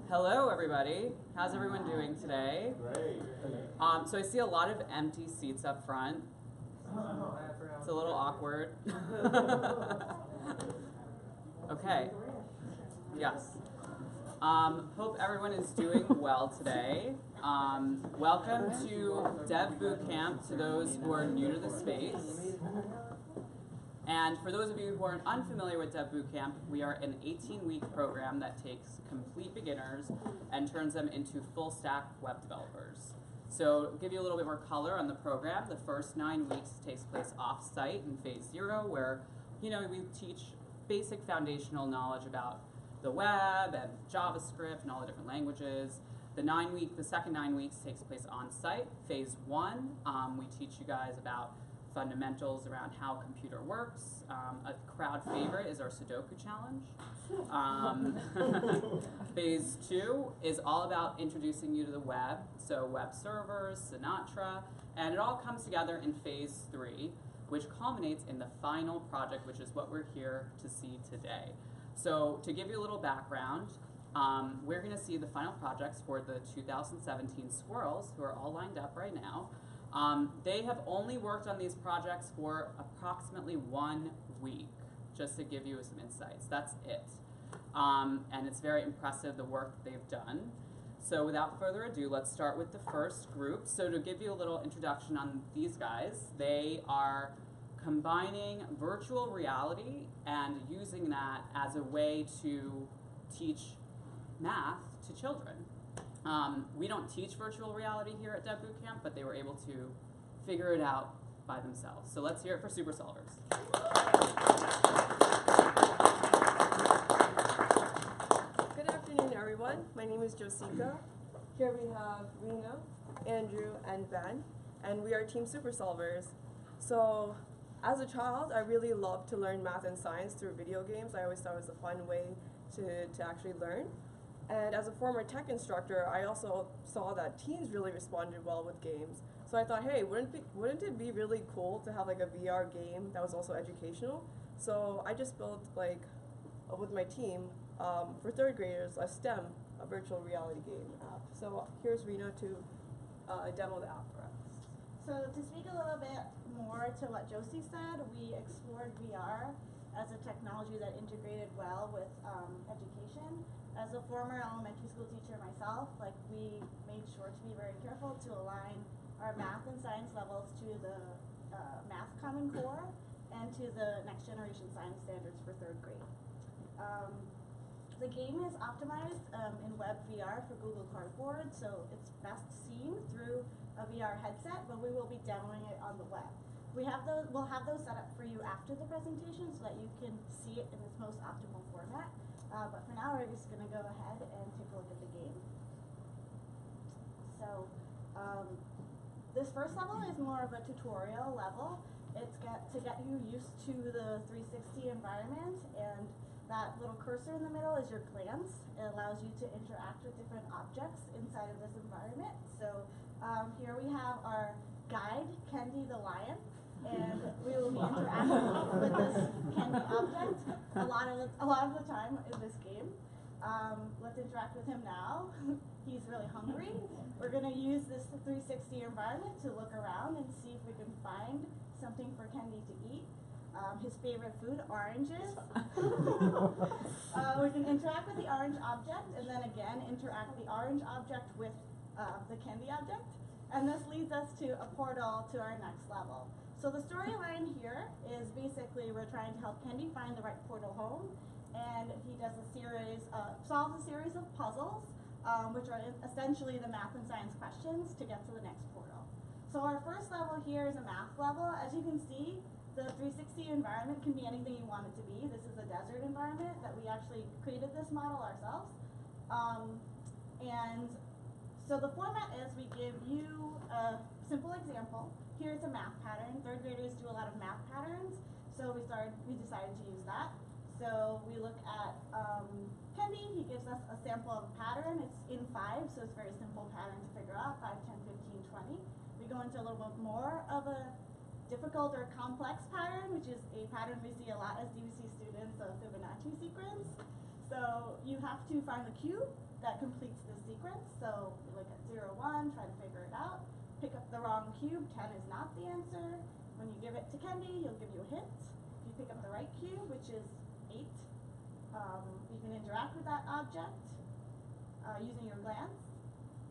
Hello, everybody. How's everyone doing today? Great. So I see a lot of empty seats up front. It's a little awkward. Okay. Yes. Hope everyone is doing well today. Welcome to Dev Bootcamp to those who are new to the space. And for those of you who are unfamiliar with Dev Bootcamp, we are an 18-week program that takes complete beginners and turns them into full-stack web developers. So to give you a little bit more color on the program, the first 9 weeks takes place off-site in phase 0, where we teach basic foundational knowledge about the web and JavaScript and all the different languages. The second 9 weeks takes place on-site. Phase 1, we teach you guys about fundamentals around how a computer works. A crowd favorite is our Sudoku challenge. Phase 2 is all about introducing you to the web, so web servers, Sinatra, and it all comes together in phase 3, which culminates in the final project, which is what we're here to see today. So to give you a little background, we're going to see the final projects for the 2017 Squirrels, who are all lined up right now. They have only worked on these projects for approximately 1 week, just to give you some insights. That's it. And it's very impressive, the work that they've done. So without further ado, let's start with the first group. So to give you a little introduction on these guys, they are combining virtual reality and using that as a way to teach math to children. We don't teach virtual reality here at Dev Bootcamp, but they were able to figure it out by themselves. So let's hear it for SuperSoleVRs. Good afternoon, everyone. My name is Josica. Here we have Rena, Andrew, and Ben, and we are Team SuperSoleVRs. So as a child, I really loved to learn math and science through video games. I always thought it was a fun way to actually learn. And as a former tech instructor, I also saw that teens really responded well with games. So I thought, hey, wouldn't it be really cool to have like a VR game that was also educational? So I just built with my team for third graders a virtual reality game app. So here's Rena to demo the app for us. So to speak a little bit more to what Josie said, we explored VR as a technology that integrated well with education. As a former elementary school teacher myself, we made sure to be very careful to align our math and science levels to the Math Common Core and to the next generation science standards for third grade. The game is optimized in web VR for Google Cardboard, so it's best seen through a VR headset, but we will be demoing it on the web. We'll have those set up for you after the presentation so that you can see it in its most optimal format. But for now, we're just going to go ahead and take a look at the game. So this first level is more of a tutorial level. It's to get you used to the 360 environment, and that little cursor in the middle is your glance. It allows you to interact with different objects inside of this environment. So here we have our guide, Kendy the lion. And we will be interacting with this Kendy object a lot of the time in this game. Let's interact with him now. He's really hungry. We're going to use this 360 environment to look around and see if we can find something for Kendy to eat. His favorite food, oranges. We can interact with the orange object and then again interact the orange object with the Kendy object. And this leads us to a portal to our next level. So the storyline here is basically we're trying to help Kendy find the right portal home, and he does solves a series of puzzles, which are essentially the math and science questions to get to the next portal. So our first level here is a math level. As you can see, the 360 environment can be anything you want it to be. This is a desert environment that we actually created this model ourselves. And so the format is we give you a simple example. Here's a math pattern. Third graders do a lot of math patterns, so we decided to use that. So we look at Kendy. He gives us a sample of a pattern. It's in 5, so it's a very simple pattern to figure out, 5, 10, 15, 20. We go into a little bit more of a difficult or complex pattern, which is a pattern we see a lot as DBC students, a Fibonacci sequence. So you have to find the cube, that completes the sequence. So we look at 0, 1, try to figure it out. Pick up the wrong cube, 10 is not the answer. When you give it to Kendy, he'll give you a hint. If you pick up the right cube, which is 8, you can interact with that object using your glance,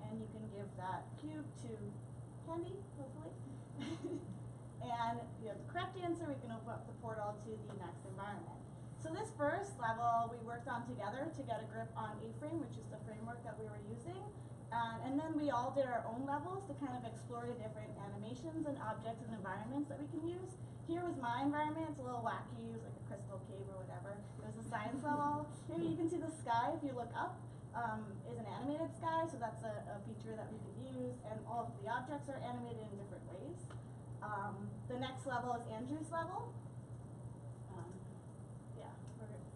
and you can give that cube to Kendy, hopefully. And if you have the correct answer, we can open up the portal to the next environment. So this first level we worked on together to get a grip on A-frame, which is the framework that we were using. And then we all did our own levels to kind of explore the different animations and objects and environments that we can use. Here was my environment. It's a little wacky. It was like a crystal cave or whatever. It was a science level. Here you can see the sky. If you look up, is an animated sky. So that's a feature that we could use. And all of the objects are animated in different ways. The next level is Andrew's level.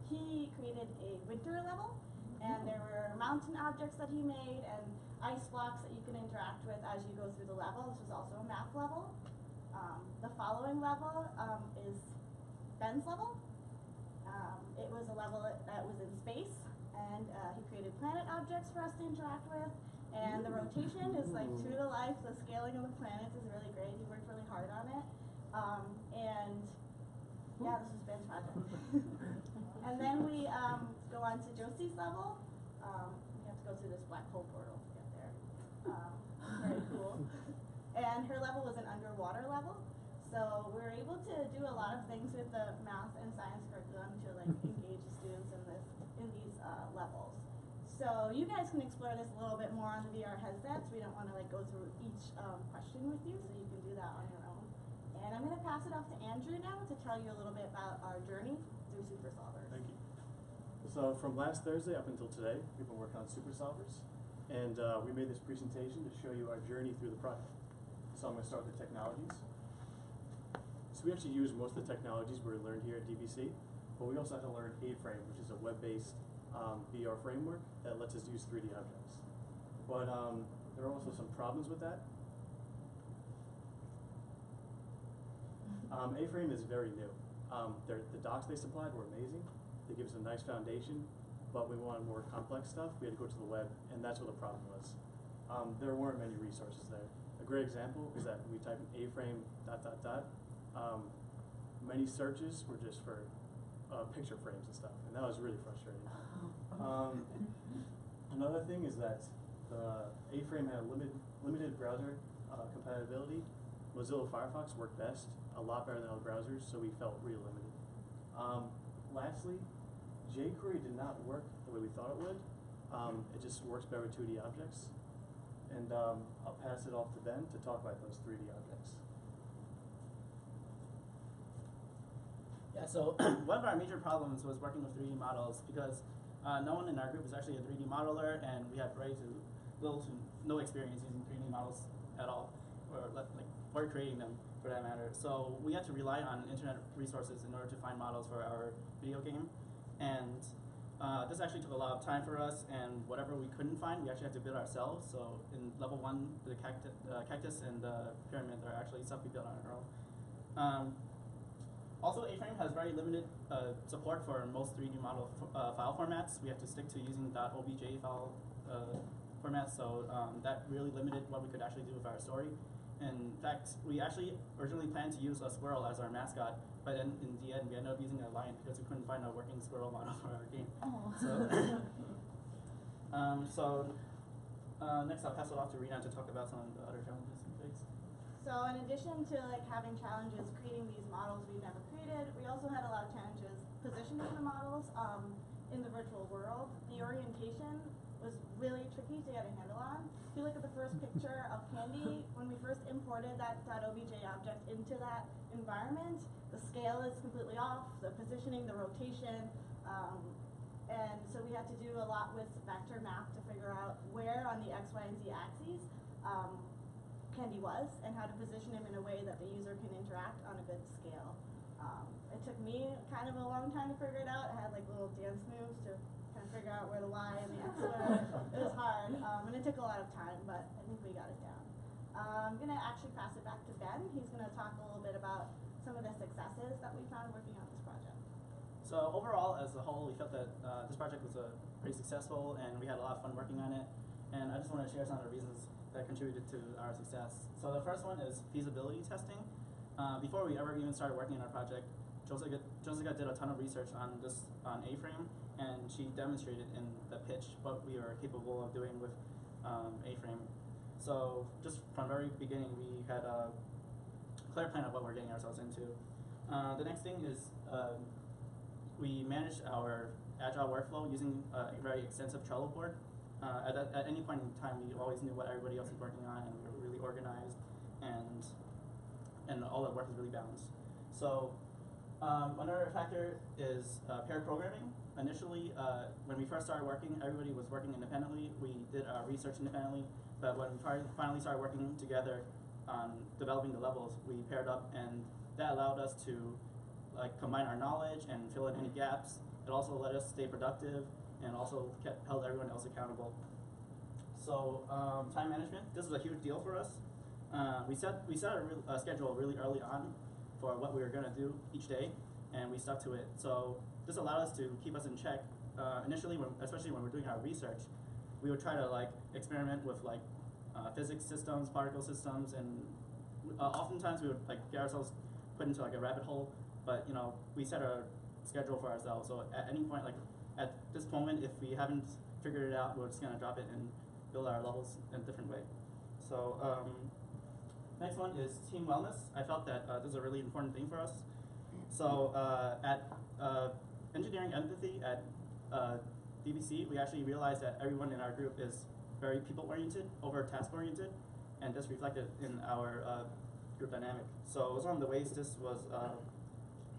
He created a winter level. And there were mountain objects that he made and ice blocks that you can interact with as you go through the level. This was also a map level. The following level is Ben's level. It was a level that was in space, and he created planet objects for us to interact with. And the rotation is like true to life. The scaling of the planets is really great. He worked really hard on it. And yeah, this was Ben's project. And then we go on to Josie's level. We have to go through this black hole portal to get there. Very cool. And her level was an underwater level. So we were able to do a lot of things with the math and science curriculum to like engage students in these levels. So you guys can explore this a little bit more on the VR headsets. We don't want to like go through each question with you, so you can do that on your own. And I'm going to pass it off to Andrew now to tell you a little bit about our journey through SuperSoleVRs. Thank you. So from last Thursday up until today, we've been working on SuperSoleVRs, and we made this presentation to show you our journey through the project. So I'm going to start with the technologies. So we actually use most of the technologies we learned here at DBC, but we also had to learn A-frame, which is a web-based VR framework that lets us use 3D objects. But there are also some problems with that. A-frame is very new. The docs they supplied were amazing. They give us a nice foundation, but we wanted more complex stuff. We had to go to the web, and that's what the problem was. There weren't many resources there. A great example is that we type in A-frame ... Many searches were just for picture frames and stuff, and that was really frustrating. Another thing is that the A-frame had limited browser compatibility. Mozilla Firefox worked best, a lot better than other browsers, so we felt really limited. Lastly, jQuery did not work the way we thought it would. It just works better with 2D objects. And I'll pass it off to Ben to talk about those 3D objects. Yeah, so one of our major problems was working with 3D models because no one in our group is actually a 3D modeler, and we have little to no experience using 3D models at all, or creating them for that matter. So we had to rely on internet resources in order to find models for our video game, and this actually took a lot of time for us. And whatever we couldn't find, we actually had to build ourselves. So in level 1, the cactus and the pyramid are actually stuff we built on our own. Also, A-frame has very limited support for most 3D model file formats. We have to stick to using .obj file format, so that really limited what we could actually do with our story. In fact, we actually originally planned to use a squirrel as our mascot, but then in the end we ended up using a lion because we couldn't find a working squirrel model for our game. Next I'll pass it off to Rena to talk about some of the other challenges we faced. So in addition to like having challenges creating these models we've never created, we also had a lot of challenges positioning the models in the virtual world. The orientation was really tricky to get a handle on. If you look at the first picture of Kendy, when we first imported that .obj object into that environment, the scale is completely off, the positioning, the rotation, and so we had to do a lot with vector map to figure out where on the X, Y, and Z axes Kendy was, and how to position him in a way that the user can interact on a good scale. It took me kind of a long time to figure it out. I had like little dance moves to kind of figure out where the Y and the X were. It was hard, and it took a lot of time, but I think we got it down. I'm going to actually pass it back to Ben. He's going to talk a little bit about some of the successes that we found working on this project. So overall, as a whole, we felt that this project was pretty successful, and we had a lot of fun working on it. And I just want to share some of the reasons that contributed to our success. So the first one is feasibility testing. Before we ever even started working on our project, Josica did a ton of research on A-frame, and she demonstrated in the pitch what we were capable of doing with A-frame. So just from the very beginning, we had a clear plan of what we're getting ourselves into. The next thing is we managed our agile workflow using a very extensive Trello board. At any point in time, we always knew what everybody else was working on, and we were really organized, and all that work was really balanced. So another factor is paired programming. Initially, when we first started working, everybody was working independently. We did our research independently, but when we finally started working together on developing the levels, we paired up, and that allowed us to combine our knowledge and fill in any gaps. It also let us stay productive and also held everyone else accountable. So time management, this is a huge deal for us. We set a schedule really early on for what we were going to do each day, and we stuck to it. So this allowed us to keep us in check. Initially, especially when we're doing our research, we would try to experiment with physics systems, particle systems, and oftentimes we would get ourselves put into a rabbit hole. But we set a schedule for ourselves. So at any point, at this moment, if we haven't figured it out, we're just gonna drop it and build our levels in a different way. So next one is team wellness. I felt that this is a really important thing for us. So at engineering empathy at DBC, we actually realized that everyone in our group is very people-oriented over task-oriented, and this reflected in our group dynamic. So some of the ways this was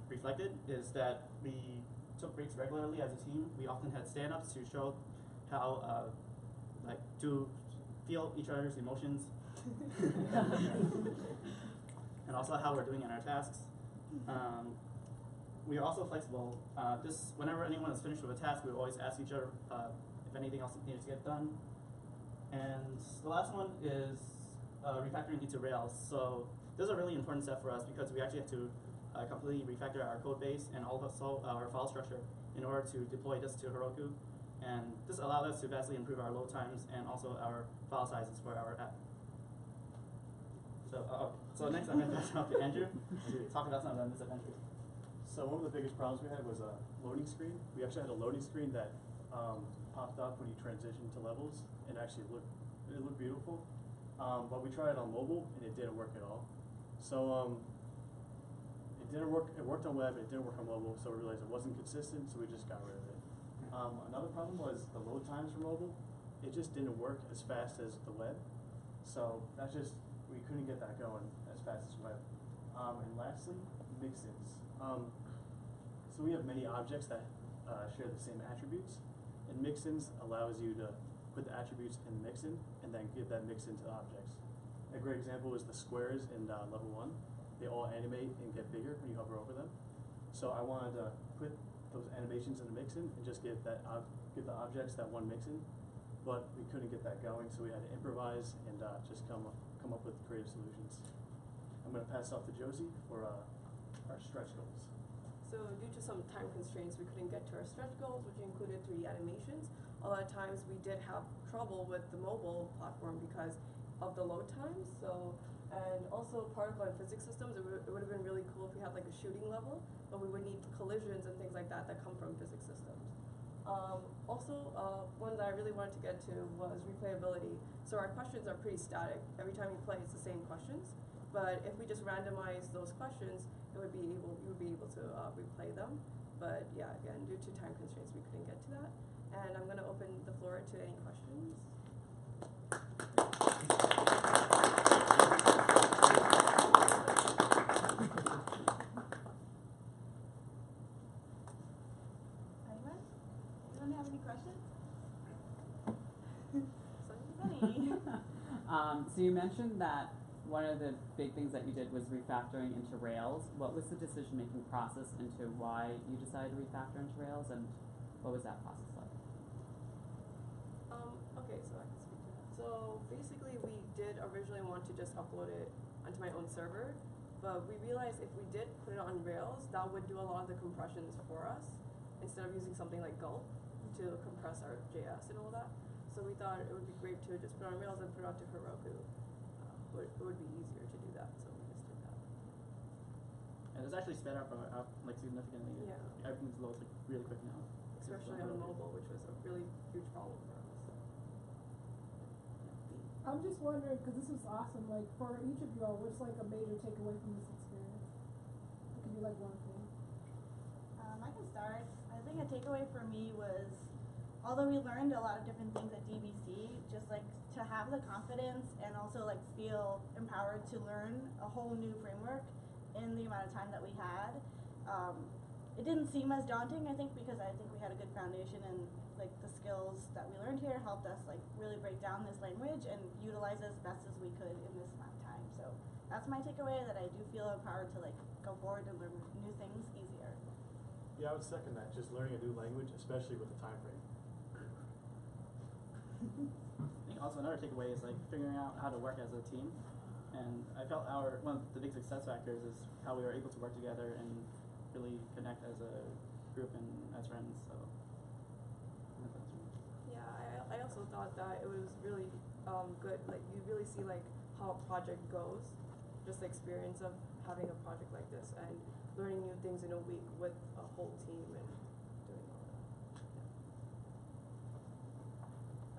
reflected is that we took breaks regularly as a team. We often had stand-ups to show how, to feel each other's emotions, and also how we're doing in our tasks. We are also flexible. Whenever anyone is finished with a task, we always ask each other if anything else needs to get done. And the last one is refactoring into Rails. So this is a really important step for us because we actually have to completely refactor our code base and also our file structure in order to deploy this to Heroku. And this allowed us to vastly improve our load times and also our file sizes for our app. So next I'm going to pass it off to Andrew to talk about some of the misadventures. So one of the biggest problems we had was a loading screen. We actually had a loading screen that popped up when you transitioned to levels, and actually it looked beautiful. But we tried it on mobile, and it didn't work at all. So it didn't work. It worked on web, it didn't work on mobile. So we realized it wasn't consistent, so we just got rid of it. Another problem was the load times for mobile. It just didn't work as fast as the web. So we couldn't get that going as fast as web. And lastly, mixins. So we have many objects that share the same attributes, and mixins allows you to put the attributes in the mixin and then give that mixin to the objects. A great example is the squares in level 1. They all animate and get bigger when you hover over them. So I wanted to put those animations in the mixin and just give the objects that one mixin, but we couldn't get that going, so we had to improvise and just come up with creative solutions. I'm going to pass off to Josie for our stretch goals. So due to some time constraints, we couldn't get to our stretch goals, which included 3D animations. A lot of times we did have trouble with the mobile platform because of the load times. And also part of our physics systems, it would have been really cool if we had a shooting level, but we would need collisions and things like that come from physics systems. One that I really wanted to get to was replayability. So our questions are pretty static. Every time you play, it's the same questions. But if we just randomize those questions, you would be able to replay them. But yeah, again, due to time constraints, we couldn't get to that. And I'm going to open the floor to any questions. Anyone? Anyone have any questions? Sunny. So you mentioned that one of the big things that you did was refactoring into Rails. What was the decision-making process into why you decided to refactor into Rails, and what was that process like? Okay, so I can speak to that. So basically, we did originally want to just upload it onto my own server, but we realized if we did put it on Rails, that would do a lot of the compressions for us. instead of using something like Gulp to compress our JS and all that. So we thought it would be great to just put on Rails and put it onto Heroku. It would be easier to do that, so we just did that. And it's actually sped up like significantly. Yeah. Everything's loads like really quick now. Especially on mobile, which was a really huge problem for us. I'm just wondering, because this is awesome, like for each of y'all, what's like a major takeaway from this experience? It could be like one thing. I can start. I think a takeaway for me was, although we learned a lot of different things at DBC, just like to have the confidence and also like feel empowered to learn a whole new framework in the amount of time that we had. It didn't seem as daunting, I think, because I think we had a good foundation and like the skills that we learned here helped us like really break down this language and utilize it as best as we could in this amount of time. So that's my takeaway, that I do feel empowered to like go forward and learn new things easier. Yeah, I would second that. Just learning a new language, especially with the time frame. I think also another takeaway is like figuring out how to work as a team. And I felt one of the big success factors is how we were able to work together and really connect as a group and as friends. So Yeah, I also thought that it was really good. Like you really see like how a project goes, just the experience of having a project like this and learning new things in a week with a whole team and doing all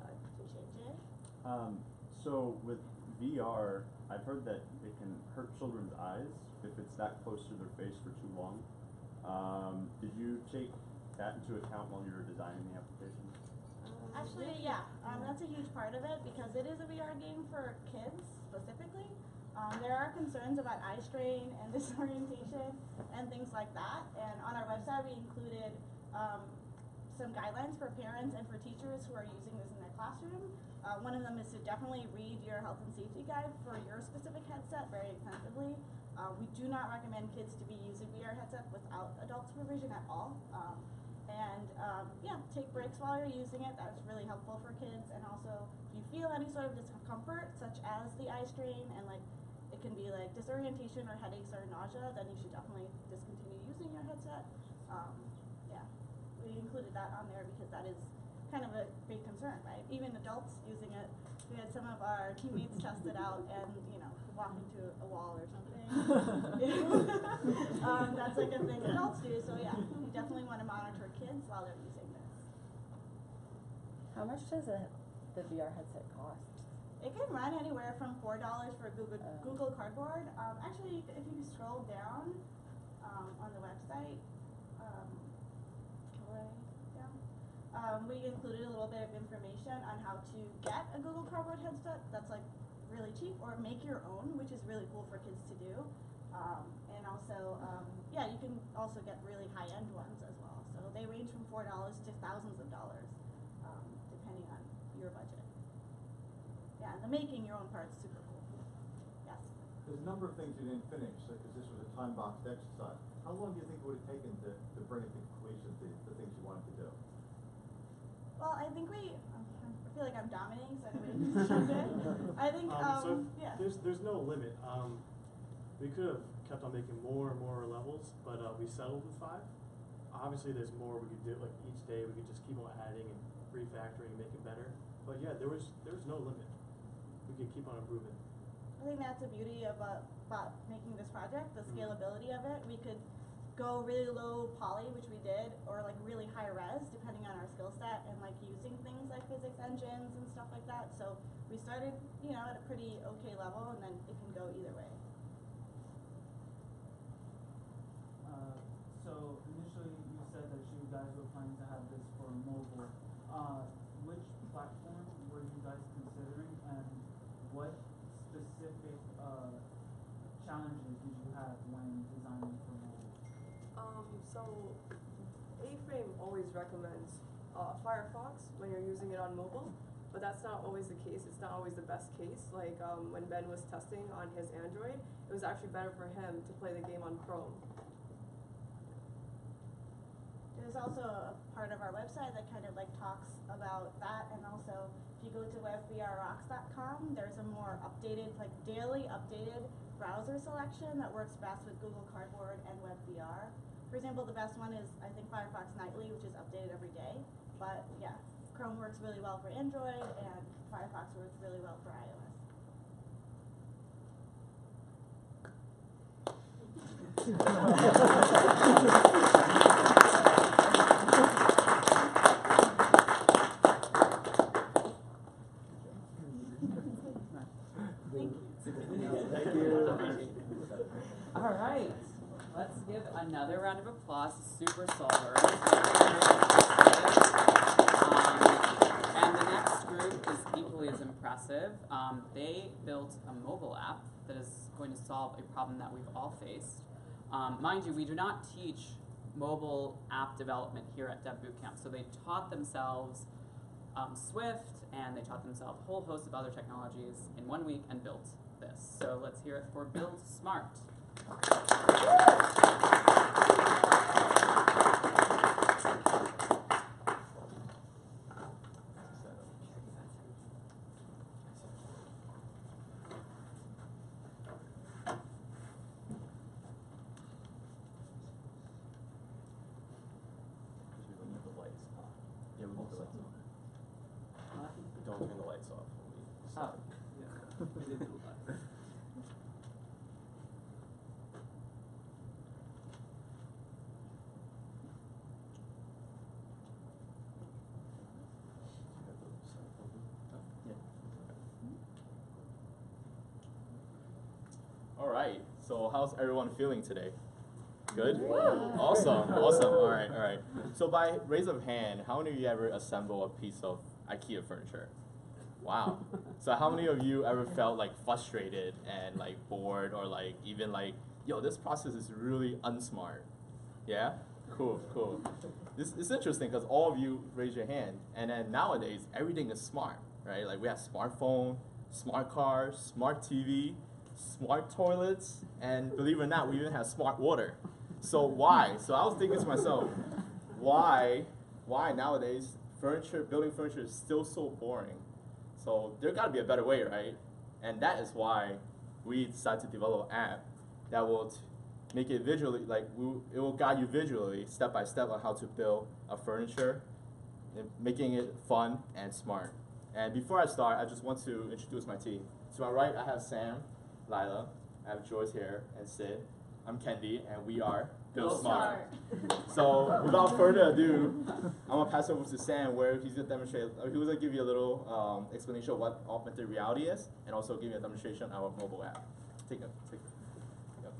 that. JJ? So with VR, I've heard that it can hurt children's eyes if it's that close to their face for too long. Did you take that into account while you were designing the application? Actually, yeah, that's a huge part of it because it is a VR game for kids specifically. There are concerns about eye strain and disorientation and things like that. And on our website, we included some guidelines for parents and for teachers who are using this in their classroom. One of them is to definitely read your health and safety guide for your specific headset very extensively. We do not recommend kids to be using VR headset without adult supervision at all. Yeah, take breaks while you're using it. That's really helpful for kids. And also, if you feel any sort of discomfort, such as the eye strain, and like it can be like disorientation or headaches or nausea, then you should definitely discontinue using your headset. Yeah, we included that on there because that is kind of a big concern, right? Even adults using it. We had some of our teammates test it out and, you know, walk into a wall or something. That's like a thing adults do, so yeah, you definitely want to monitor kids while they're using this. How much does the VR headset cost? It can run anywhere from $4 for Google Cardboard. Actually, if you scroll down on the website, we included a little bit of information on how to get a Google Cardboard headset that's like really cheap, or make your own, which is really cool for kids to do. And also, yeah, you can also get really high-end ones as well. So they range from $4 to thousands of dollars, depending on your budget. Yeah, the making your own part's super cool. Yes? There's a number of things you didn't finish, because this was a time-boxed exercise. How long do you think it would have taken to bring it to completion, the things you wanted to do? Well, I think I feel like I'm dominating, so anybody can jump in. I think, yeah. There's no limit. We could have kept on making more and more levels, but we settled with 5. Obviously, there's more we could do. Like each day, we could just keep on adding and refactoring and making better. But yeah, there was no limit. We could keep on improving. I think that's the beauty of about making this project, the scalability of it. We could go really low poly, which we did, or like really high res, depending on our skill set, and like using things like physics engines and stuff like that. So we started, you know, at a pretty okay level, and then it can go either way. So initially you said that you guys were planning to have this for mobile. Which platform were you guys considering, and what specific challenges did you have when designing for mobile? So A-Frame always recommends Firefox when you're using it on mobile, but that's not always the case. It's not always the best case. Like when Ben was testing on his Android, it was actually better for him to play the game on Chrome. There's also a part of our website that kind of like talks about that, and also if you go to webvrrocks.com, there's a more updated, like daily updated browser selection that works best with Google Cardboard and WebVR For example, the best one is, I think, Firefox Nightly, which is updated every day. But yeah, Chrome works really well for Android, and Firefox works really well for iOS. Thank you. All right, let's give another round of applause to SuperSoleVRs. And the next group is equally as impressive. They built a mobile app that is going to solve a problem that we've all faced. Mind you, we do not teach mobile app development here at Dev Bootcamp, so they taught themselves Swift, and they taught themselves a whole host of other technologies in 1 week and built this. So let's hear it for BuildSmart. Don't turn the lights off when we start. Yeah. We did do that. All right, so how's everyone feeling today? Good? Awesome, awesome, all right. So by raise of hand, how many of you ever assemble a piece of Ikea furniture? Wow. So how many of you ever felt like frustrated and like bored, or like even like, yo, this process is really unsmart? Yeah? Cool. This is interesting because all of you raise your hand, and then nowadays everything is smart, right? Like we have smartphone, smart cars, smart TV, smart toilets, and believe it or not, we even have smart water. So why? So I was thinking to myself, why nowadays building furniture is still so boring? So there got to be a better way, right? And that is why we decided to develop an app that will make it visually, it will guide you visually, step by step, on how to build a furniture, making it fun and smart. And before I start, I just want to introduce my team. To my right, I have Sam, Leila, I have Joyce here, and Sid. I'm Kendy, and we are BuildSmart. So without further ado, I'm gonna pass over to Sam, where he's gonna demonstrate. He was gonna give you a little explanation of what augmented reality is, and also give you a demonstration of our mobile app. Take it. Yep.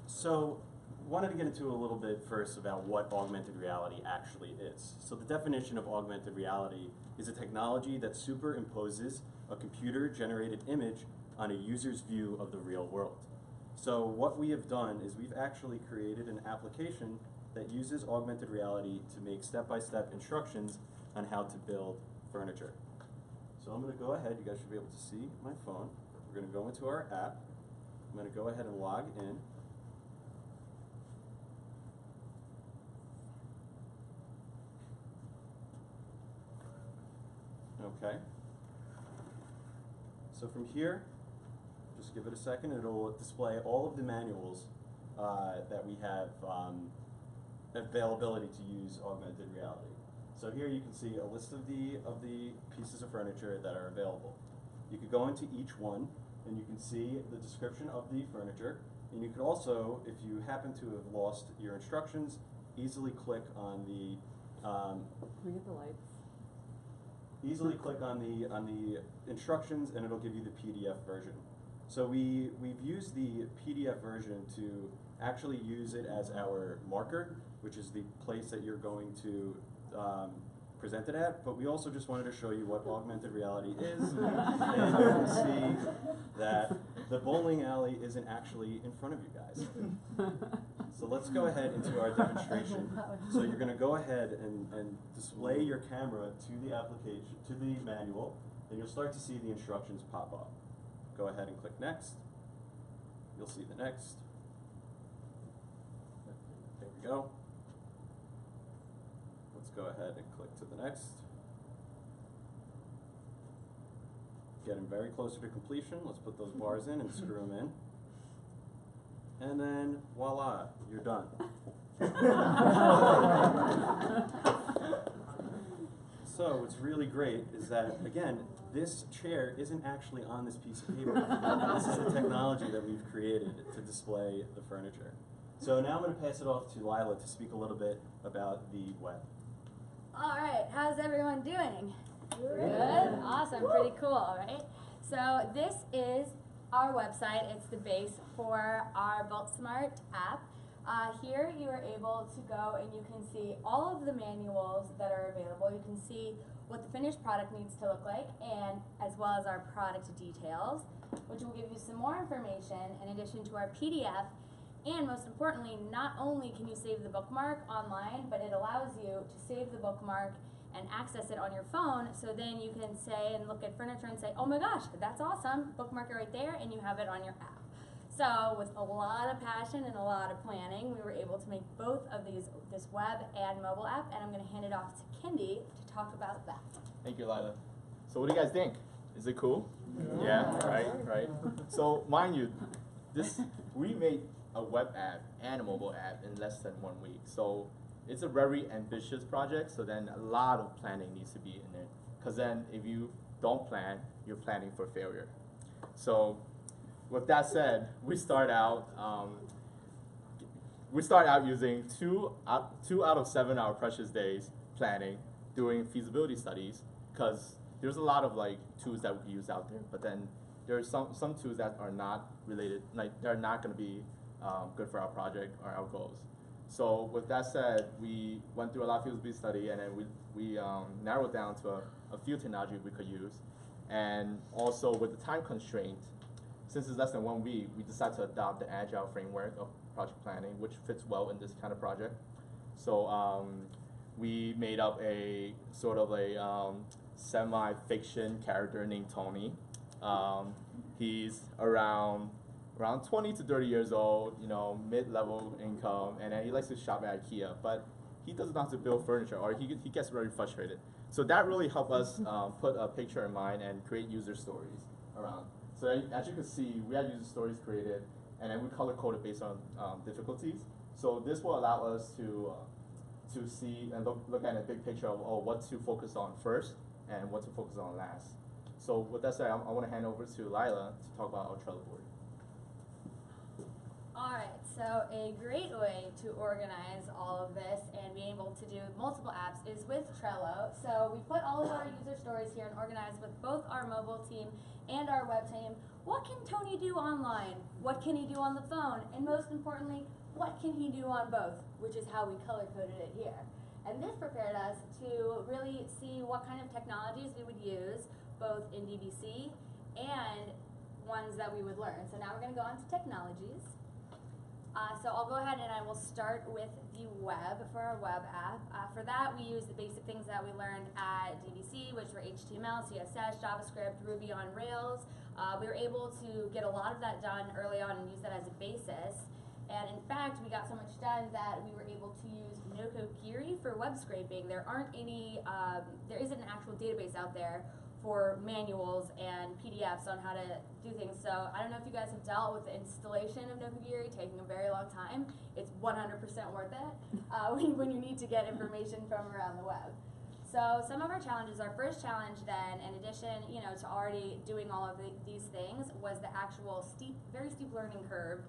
So, wanted to get into a little bit first about what augmented reality actually is. So the definition of augmented reality is a technology that superimposes a computer-generated image on a user's view of the real world. So what we have done is we've actually created an application that uses augmented reality to make step-by-step instructions on how to build furniture. So I'm going to go ahead, you guys should be able to see my phone. We're going to go into our app. I'm going to go ahead and log in. Okay. So from here, just give it a second, it'll display all of the manuals that we have availability to use augmented reality. So here you can see a list of the pieces of furniture that are available. You could go into each one and you can see the description of the furniture, and you could also, if you happen to have lost your instructions, easily click on the Can we get the lights? easily click on the instructions, and it'll give you the PDF version. So we've used the PDF version to actually use it as our marker, which is the place that you're going to present it at, but we also just wanted to show you what augmented reality is, and you can see that the bowling alley isn't actually in front of you guys. So let's go ahead into our demonstration. So you're going to go ahead and display your camera to the application, to the manual, and you'll start to see the instructions pop up. Go ahead and click next. You'll see the next. There we go. Let's go ahead and click to the next. Getting very closer to completion. Let's put those bars in and screw them in. And then voila, you're done. So what's really great is that, again, this chair isn't actually on this piece of paper. This is the technology that we've created to display the furniture. So now I'm going to pass it off to Leila to speak a little bit about the web. All right, how's everyone doing? Good. Awesome, pretty cool, right? So this is our website. It's the base for our BuildSmart app. Here you are able to go and you can see all of the manuals that are available. You can see what the finished product needs to look like, and as well as our product details, which will give you some more information in addition to our PDF. And most importantly, not only can you save the bookmark online, but it allows you to save the bookmark and access it on your phone, so then you can say and look at furniture and say, oh my gosh, that's awesome, bookmark it right there, and you have it on your app. So with a lot of passion and a lot of planning, we were able to make both of this web and mobile app, and I'm going to hand it off to Kendy to talk about that. Thank you, Leila. So what do you guys think? Is it cool? Yeah, right. So mind you, we made a web app and a mobile app in less than 1 week. So it's a very ambitious project, so then a lot of planning needs to be in it. Because then if you don't plan, you're planning for failure. So with that said, we start out using two out of 7 our precious days planning, doing feasibility studies, because there's a lot of tools that we can use out there, but then there are some tools that are not related, they're not going to be good for our project or our goals. So with that said, we went through a lot of feasibility study, and then we narrowed down to a few technology we could use, and also with the time constraint. Since it's less than 1 week, we decided to adopt the agile framework of project planning, which fits well in this kind of project. So we made up a sort of a semi-fiction character named Tony. He's around 20 to 30 years old, mid-level income, and then he likes to shop at Ikea, but he doesn't know how to build furniture, or he gets very frustrated. So that really helped us put a picture in mind and create user stories around. So as you can see, we have user stories created, and then we color coded based on difficulties. So this will allow us to see and look at a big picture of what to focus on first and what to focus on last. So with that said, I want to hand over to Leila to talk about our Trello board. Alright, so a great way to organize all of this and be able to do multiple apps is with Trello. So we put all of our user stories here and organized with both our mobile team and our web team. What can Tony do online? What can he do on the phone? And most importantly, what can he do on both? Which is how we color coded it here. And this prepared us to really see what kind of technologies we would use, both in DBC and ones that we would learn. So now we're going to go on to technologies. So I'll go ahead and I will start with the web for our web app. For that, we use the basic things that we learned at DBC, which were HTML, CSS, JavaScript, Ruby on Rails. We were able to get a lot of that done early on and use that as a basis. And in fact, we got so much done that we were able to use Nokogiri for web scraping. There isn't an actual database out there for manuals and PDFs on how to do things. So I don't know if you guys have dealt with the installation of Nokogiri, taking a very long time. It's 100% worth it when you need to get information from around the web. So some of our challenges, our first challenge then, in addition to already doing all of these things, was the actual very steep learning curve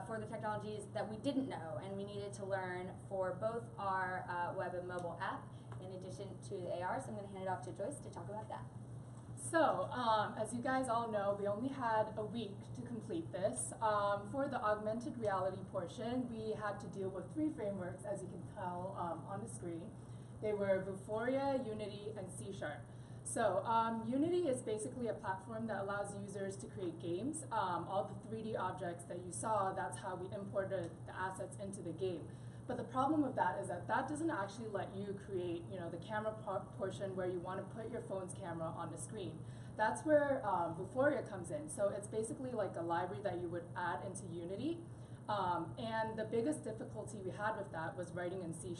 for the technologies that we didn't know and we needed to learn for both our web and mobile app, in addition to the AR. So I'm going to hand it off to Joyce to talk about that. So, as you guys all know, we only had a week to complete this. For the augmented reality portion, we had to deal with 3 frameworks, as you can tell on the screen. They were Vuforia, Unity, and C#. So, Unity is basically a platform that allows users to create games. All the 3D objects that you saw, that's how we imported the assets into the game. But the problem with that is that doesn't actually let you create, the camera portion where you want to put your phone's camera on the screen. That's where Vuforia comes in. So it's basically like a library that you would add into Unity. And the biggest difficulty we had with that was writing in C#.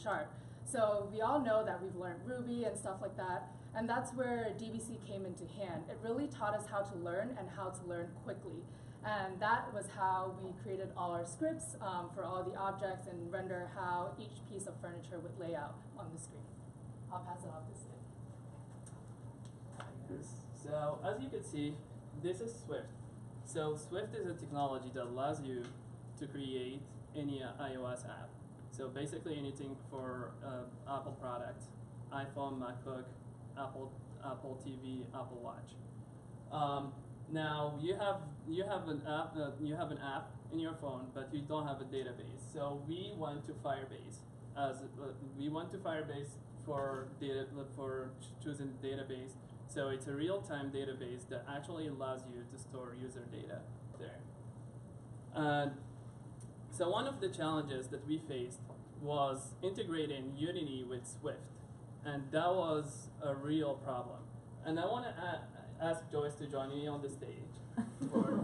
So we all know that we've learned Ruby and stuff like that, and that's where DBC came into hand. It really taught us how to learn and how to learn quickly. And that was how we created all our scripts for all the objects and render how each piece of furniture would lay out on the screen. I'll pass it off to Sid. So as you can see, this is Swift. So Swift is a technology that allows you to create any iOS app. So basically anything for Apple products, iPhone, MacBook, Apple TV, Apple Watch. Now you have an app in your phone, but you don't have a database. So we went to Firebase for choosing the database. So it's a real-time database that actually allows you to store user data there. So one of the challenges that we faced was integrating Unity with Swift, and that was a real problem. And I want to ask Joyce to join me on the stage for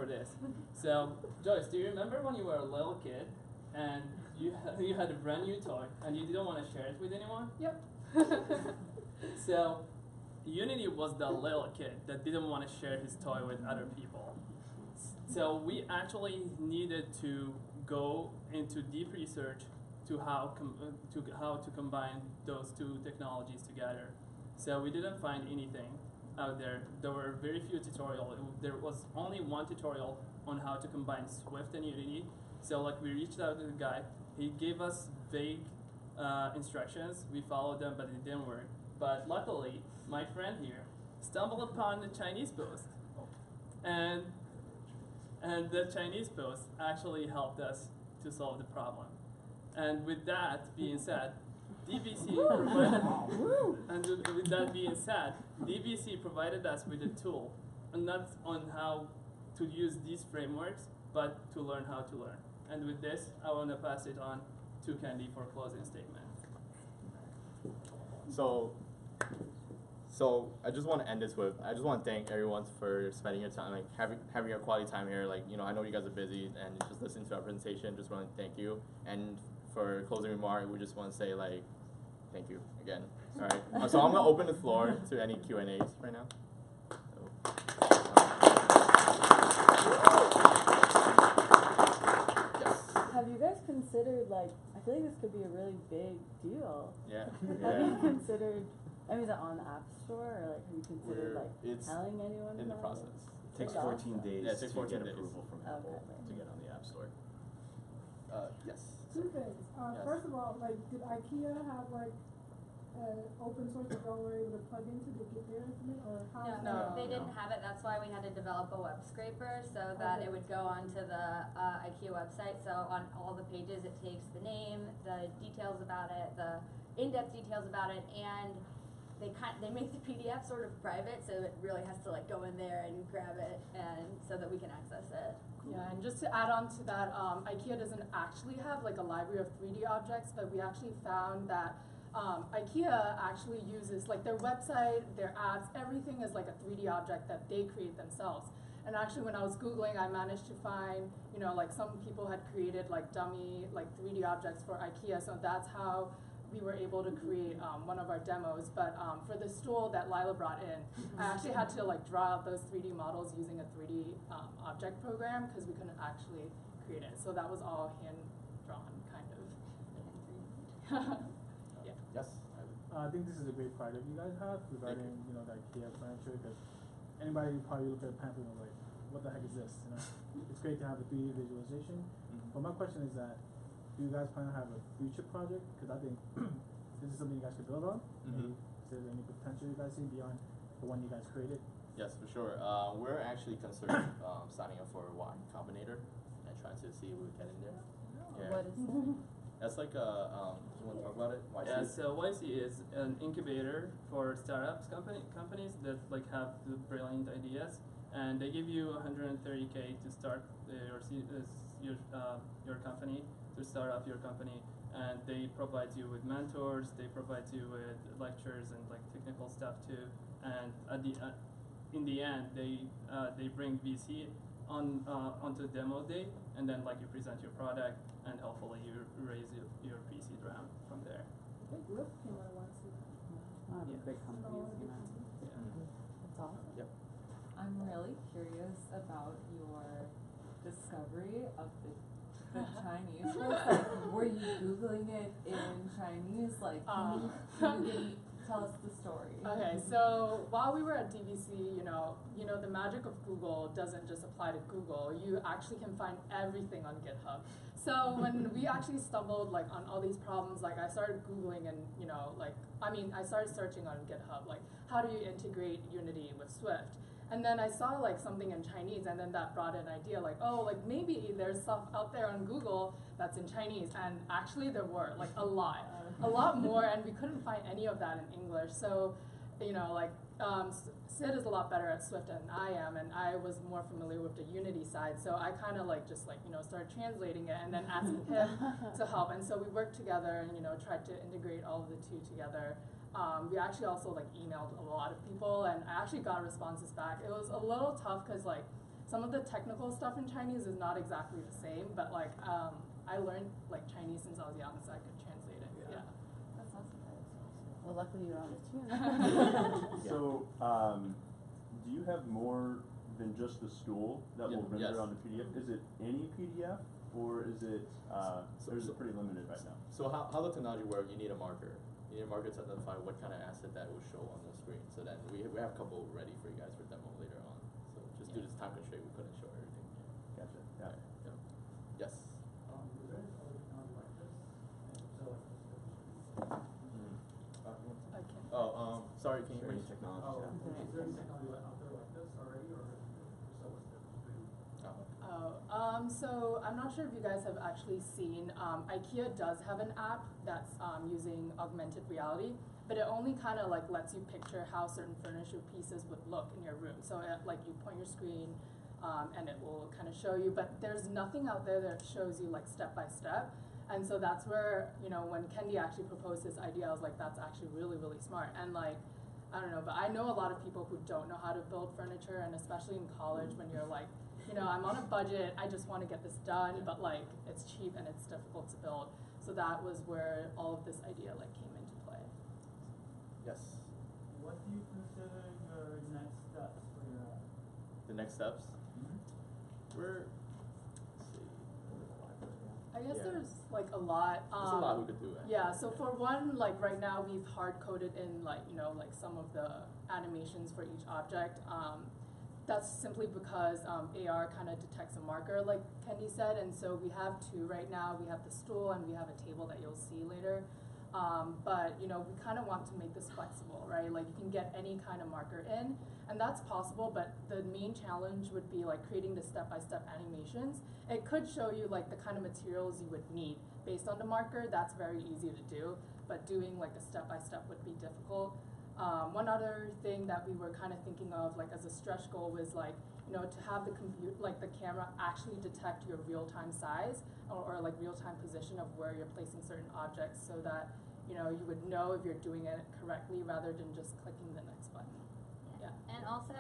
this. So Joyce, do you remember when you were a little kid and you had a brand new toy and you didn't want to share it with anyone? Yep. So Unity was the little kid that didn't want to share his toy with other people. So we actually needed to go into deep research to how to combine those two technologies together. So we didn't find anything out there. There were very few tutorials. There was only one tutorial on how to combine Swift and Unity. So like we reached out to the guy. He gave us vague instructions. We followed them, but it didn't work. But luckily, my friend here stumbled upon the Chinese post, and the Chinese post actually helped us to solve the problem. And with that being said, DBC provided us with a tool, and not on how to use these frameworks, but to learn how to learn. And with this, I want to pass it on to Kendy for closing statement. So I just want to end this with, I just want to thank everyone for spending your time, like having a quality time here. Like, you know, I know you guys are busy and just listening to our presentation. Just want to thank you. And for closing remark, we just want to say like, thank you again. All right. So I'm gonna open the floor to any Q&As right now. Have you guys considered, like, I feel like this could be a really big deal. Yeah. Have you considered, I mean, is it on the App Store, or like, have you considered It's telling anyone in the about process. It takes That's 14 awesome. days Yeah, it takes to 14 get days. approval from Apple Okay. to get on the App Store. Yes. Two things. Yes. First of all, like, did Ikea have like open source that y'all were able to plug into to get their information, or how? No, they didn't have it. That's why we had to develop a web scraper so that it would go onto the IKEA website. So on all the pages, it takes the name, the details about it, the in-depth details about it, and they make the PDF sort of private, so it really has to like go in there and grab it, and so that we can access it. Yeah, and just to add on to that, IKEA doesn't actually have like a library of 3D objects, but we actually found that IKEA actually uses like their website, their apps, everything is like a 3D object that they create themselves. And actually when I was Googling, I managed to find, you know, like some people had created like dummy like 3D objects for IKEA, so that's how we were able to create one of our demos. But for the stool that Leila brought in, I actually had to like draw out those 3D models using a 3D object program because we couldn't actually create it. So that was all hand drawn, kind of. Yeah. Yes. I think this is a great project you guys have regarding, you know, the IKEA furniture, because anybody probably look at a pamphlet and like, what the heck is this? You know, it's great to have a 3D visualization. But my question is that, do you guys plan to have a future project? Because I think this is something you guys could build on. Maybe is there any potential you guys see beyond the one you guys created? Yes, for sure. We're actually considering signing up for Y Combinator and trying to see what we get in there. Yeah. What is that? That's like a, do you want to talk about it? YC? Yeah, so YC is an incubator for startups companies that like have the brilliant ideas, and they give you 130K to start your company, to start up your company, and they provide you with mentors, they provide you with lectures and like technical stuff too, and at the in the end they bring VC onto demo day, and then like you present your product, and hopefully you raise your pre-seed round from there. I think Lyft came out of YC. Big companies, you know. Yeah. That's awesome. Yep. I'm really curious about your discovery of the Chinese folks. Like, were you Googling it in Chinese? Like, can you tell us the story? Okay, so while we were at DBC, you know, the magic of Google doesn't just apply to Google. You actually can find everything on GitHub. So when we actually stumbled like on all these problems, like I started Googling and, you know, like, I started searching on GitHub, like, how do you integrate Unity with Swift? And then I saw like something in Chinese, and then that brought an idea like, oh, like maybe there's stuff out there on Google that's in Chinese. And actually there were like a lot more, and we couldn't find any of that in English. So, you know, like Sid is a lot better at Swift than I am, and I was more familiar with the Unity side. So I kind of like just like, you know, started translating it and then asking him to help. And so we worked together and, you know, tried to integrate all of the two together. We actually also like emailed a lot of people, and I actually got responses back. It was a little tough because like some of the technical stuff in Chinese is not exactly the same, but like I learned like Chinese since I was young, so I could translate it. Yeah. That's awesome. Well, luckily you're on the team. So, do you have more than just the stool that will render on the PDF? Is it any PDF, or is it pretty limited right now? So how the technology works, you need a marker. You need a marker to identify what kind of asset that will show on the screen. So then we have a couple ready for you guys for demo later on. So just due to this time constraint, we couldn't show everything. Gotcha. Yeah. Yes. Is there any other technology like this? Sorry, can you Sorry, repeat? technology. Is there any technology out there like this already, or so what's different? So I'm not sure if you guys have actually seen, Ikea does have an app that's using augmented reality, but it only kind of like lets you picture how certain furniture pieces would look in your room. So like you point your screen and it will kind of show you, but there's nothing out there that shows you like step by step. And so that's where, you know, when Kendy actually proposed this idea, I was like, that's actually really, really smart. And like, I don't know, but I know a lot of people who don't know how to build furniture, and especially in college when you're like, you know, I'm on a budget, I just want to get this done, but like it's cheap and it's difficult to build. So that was where all of this idea like came into play. Yes. What do you consider your next steps for your app? The next steps? We're, I guess there's like a lot. There's a lot we could do. Actually. Yeah, so for one, like right now we've hard coded in like, you know, like some of the animations for each object. That's simply because AR kind of detects a marker, like Kendy said, and so we have two right now. We have the stool and we have a table that you'll see later. But you know, we kind of want to make this flexible, right? Like you can get any kind of marker in, and that's possible, but the main challenge would be like creating the step-by-step animations. It could show you like the kind of materials you would need based on the marker. That's very easy to do, but doing like a step-by-step would be difficult. One other thing that we were kind of thinking of like as a stretch goal was like, you know, to have the the camera actually detect your real-time size or like real-time position of where you're placing certain objects, so that, you know, you would know if you're doing it correctly rather than just clicking the next button. Yeah. And also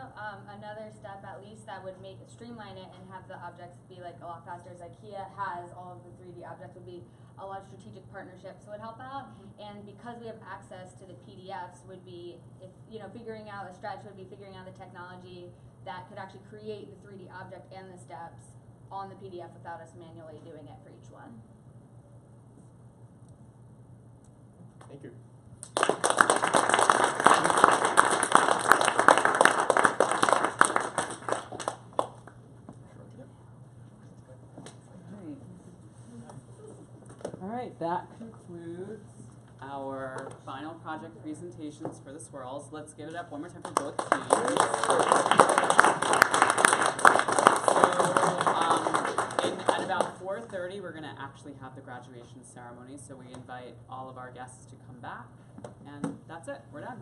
another step at least that would make it streamline it and have the objects be like a lot faster, as IKEA has all of the 3D objects, would be a lot of strategic partnerships would help out. And because we have access to the PDFs, would be, if, you know, figuring out a stretch would be figuring out the technology that could actually create the 3D object and the steps on the PDF without us manually doing it for each one. Thank you. All right, that concludes our final project presentations for the Squirrels. Let's give it up one more time for both teams. So, at about 4:30, we're going to actually have the graduation ceremony. So we invite all of our guests to come back, and that's it. We're done.